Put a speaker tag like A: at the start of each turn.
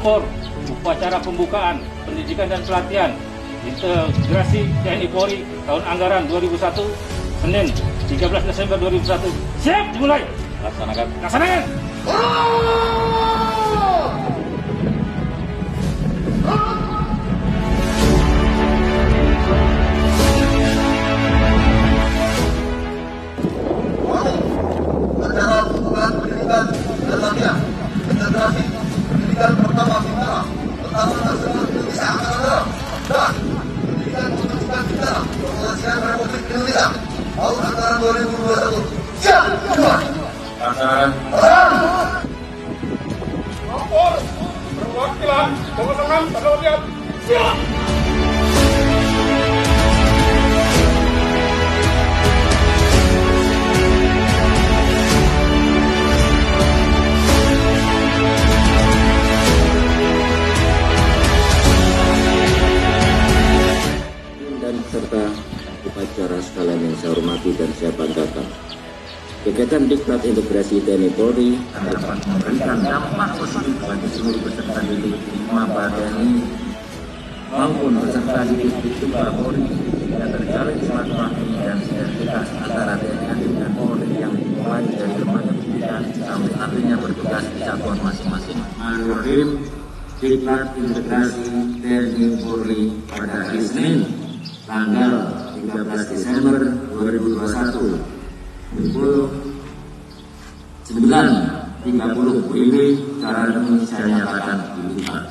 A: lapor upacara pembukaan pendidikan dan pelatihan integrasi TNI Polri tahun anggaran 2001 Senin 13 Desember 2001. Siap dimulai. Laksanakan. Laksanakan.
B: Acara pembukaan pendidikan dan latihan integrasi pendidikan pertama Bintara Pertahanan Nasional Indonesia Angkatan Darat dan pendidikan pendidikan Bintara Kepolisian Republik Indonesia tahun anggaran 2021. Siap dimulai.
C: Laksanakan.
D: Lapor perwakilan kewenangan pada latihan. Siap.
C: Dan serta upacara sekalian yang saya hormati dan saya banggakan. Kegiatan Diklat Integrasi TNI Polri dapat memberikan dampak positif bagi seluruh peserta didik di Maba TNI maupun peserta didik di Tuba Polri yang terjalin silaturahmi dan sinergitas antara TNI dan Polri yang dimulai dari lembaga pendidikan sampai nantinya bertugas di satuan masing-masing. Menurut Diklat Integrasi TNI Polri pada hari Senin tanggal 13 Desember 2021 pukul 9.30 WIB secara resmi saya nyatakan dibuka.